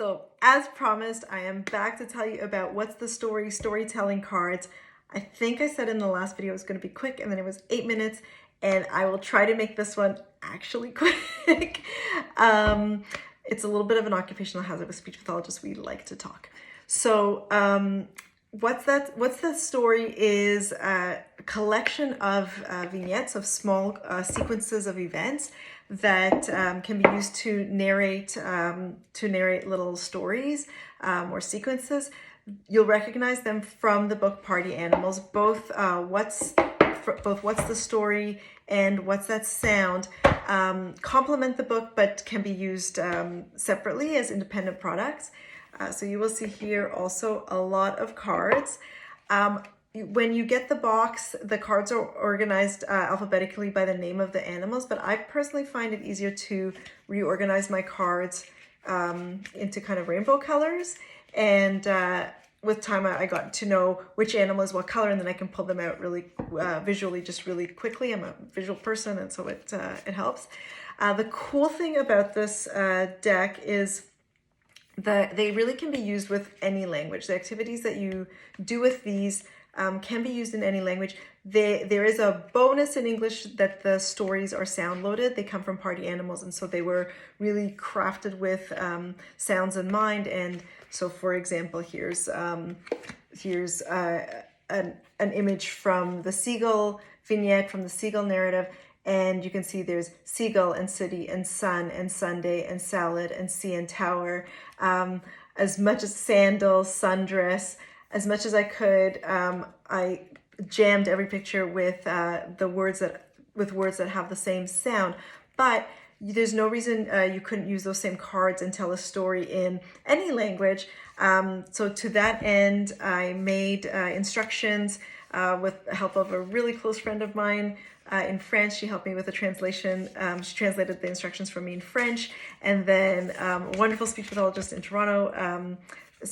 So as promised, I am back to tell you about what's the story, storytelling cards. I think I said in the last video it was going to be quick, and then it was 8 minutes, and I will try to make this one actually quick. It's a little bit of an occupational hazard with speech pathologists. We like to talk. So what's the story is a collection of vignettes of small sequences of events that can be used to narrate little stories or sequences. You'll recognize them from the book Party Animals. Both what's the story and what's that sound complement the book, but can be used separately as independent products. So you will see here also a lot of cards. When you get the box, the cards are organized alphabetically by the name of the animals, but I personally find it easier to reorganize my cards into kind of rainbow colors. And with time, I got to know which animal is what color, and then I can pull them out really visually, just really quickly. I'm a visual person, and so it helps. The cool thing about this deck is that they really can be used with any language. The activities that you do with these can be used in any language. There is a bonus in English that the stories are sound loaded. They come from Party Animals, and so they were really crafted with sounds in mind. And so, for example, here's an image from the seagull vignette, from the seagull narrative. And you can see there's seagull and city and sun and Sunday and salad and sea and tower, as much as sandals, sundress. As much as I could, I jammed every picture with words that have the same sound. But there's no reason you couldn't use those same cards and tell a story in any language. So to that end, I made instructions with the help of a really close friend of mine in French. She helped me with the translation. She translated the instructions for me in French, and then a wonderful speech pathologist in Toronto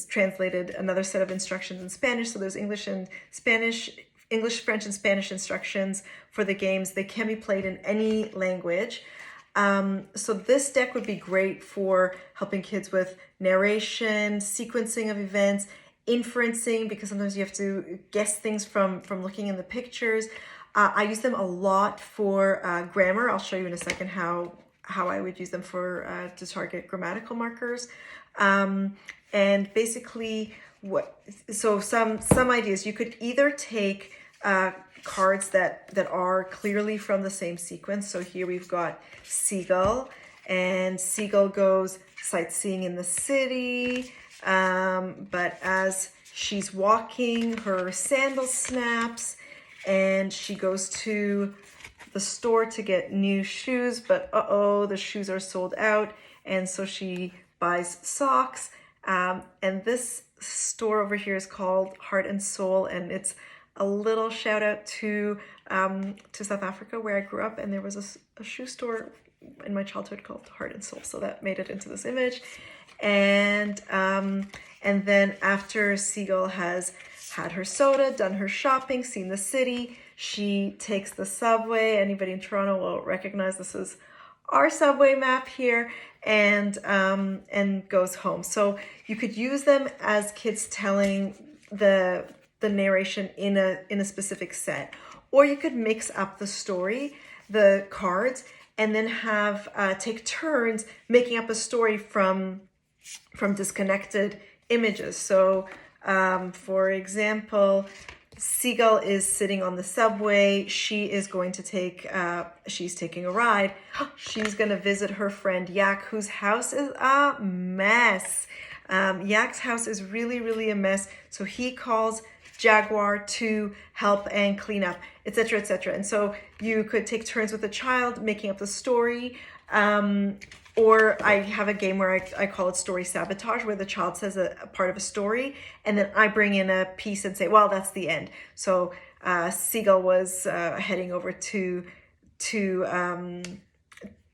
translated another set of instructions in Spanish. So there's English, French, and Spanish instructions for the games. They can be played in any language. So this deck would be great for helping kids with narration, sequencing of events, inferencing, because sometimes you have to guess things from looking in the pictures. I use them a lot for grammar. I'll show you in a second how I would use them for to target grammatical markers. And basically, some ideas. You could either take cards that are clearly from the same sequence. So here we've got seagull, and seagull goes sightseeing in the city. But as she's walking, her sandal snaps, and she goes to the store to get new shoes. But the shoes are sold out, and so she buys socks. And this store over here is called Heart and Soul, and it's a little shout out to South Africa, where I grew up, and there was a shoe store in my childhood called Heart and Soul, so that made it into this image. And then after Seagull has had her soda, done her shopping, seen the city, she takes the subway. Anybody in Toronto will recognize this is our subway map here, and goes home. So you could use them as kids telling the narration in a specific set, or you could mix up the story, the cards, and then have take turns making up a story from disconnected images. So for example, Seagull is sitting on the subway. She is going to she's taking a ride. She's going to visit her friend Yak, whose house is a mess. Yak's house is really, really a mess. So he calls Jaguar to help and clean up, etc., etc. And so you could take turns with a child making up the story. Or I have a game where I call it story sabotage, where the child says a part of a story, and then I bring in a piece and say, well, that's the end. So Seagull was heading over to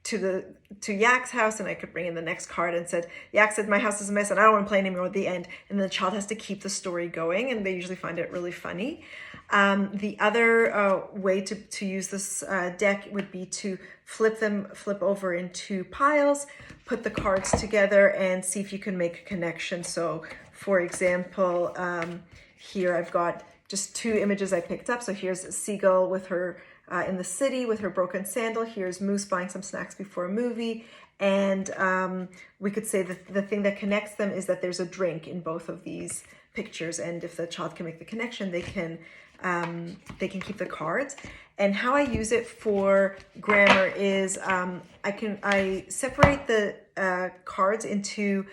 to Yak's house, and I could bring in the next card and said, Yak said, my house is a mess and I don't want to play anymore at the end. And the child has to keep the story going, and they usually find it really funny. The other way to use this deck would be to flip over into piles, put the cards together, and see if you can make a connection. So for example, here I've got just two images I picked up. So here's a seagull with her in the city with her broken sandal. Here's Moose buying some snacks before a movie. And we could say that the thing that connects them is that there's a drink in both of these pictures. And if the child can make the connection, they can keep the cards. And how I use it for grammar is I separate the cards into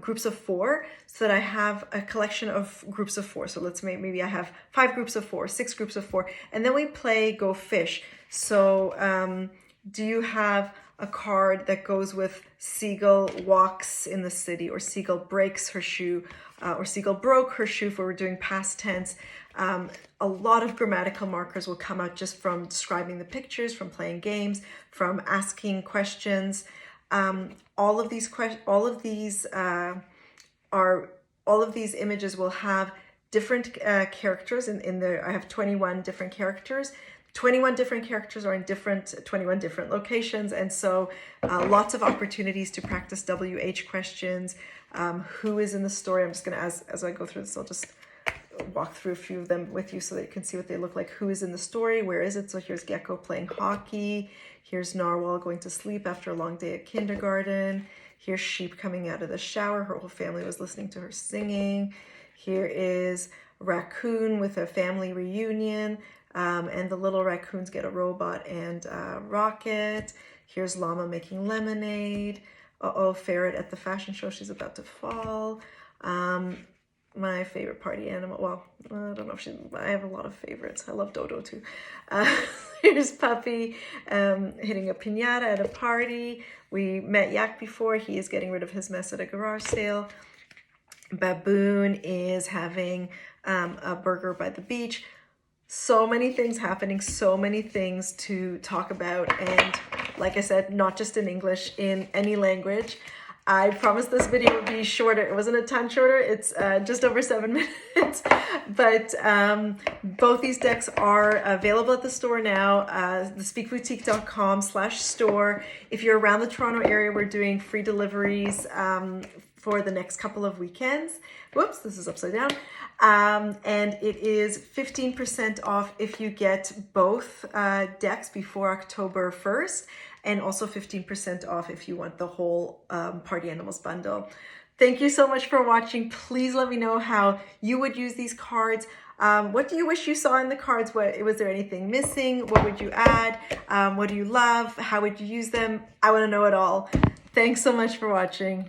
groups of 4, so that I have a collection of groups of 4. So let's maybe I have 5 groups of 4, 6 groups of 4, and then we play Go Fish. So do you have a card that goes with Seagull walks in the city, or Seagull breaks her shoe, or Seagull broke her shoe if we're doing past tense? A lot of grammatical markers will come out just from describing the pictures, from playing games, from asking questions. All of these images will have different characters in there. I have 21 different characters. 21 different characters are in 21 different locations, and so lots of opportunities to practice WH questions. Who is in the story? I'm just going to, as I go through this, I'll just walk through a few of them with you so that you can see what they look like. Who is in the story? Where is it? So here's Gecko playing hockey. Here's Narwhal going to sleep after a long day at kindergarten. Here's Sheep coming out of the shower. Her whole family was listening to her singing. Here is Raccoon with a family reunion. And the little raccoons get a robot and a rocket. Here's Llama making lemonade. Ferret at the fashion show. She's about to fall. My favorite party animal. Well, I don't know if I have a lot of favorites. I love Dodo too. Here's Puppy hitting a piñata at a party. We met Yak before. He is getting rid of his mess at a garage sale. Baboon is having a burger by the beach. So many things happening, so many things to talk about. And like I said, not just in English, in any language. I promised this video would be shorter. It wasn't a ton shorter. It's just over 7 minutes. But both these decks are available at the store now, thespeakboutique.com/store. If you're around the Toronto area, we're doing free deliveries for the next couple of weekends. Whoops, this is upside down. And it is 15% off if you get both decks before October 1st, and also 15% off if you want the whole Party Animals bundle. Thank you so much for watching. Please let me know how you would use these cards. What do you wish you saw in the cards? Was there anything missing? What would you add? What do you love? How would you use them? I want to know it all. Thanks so much for watching.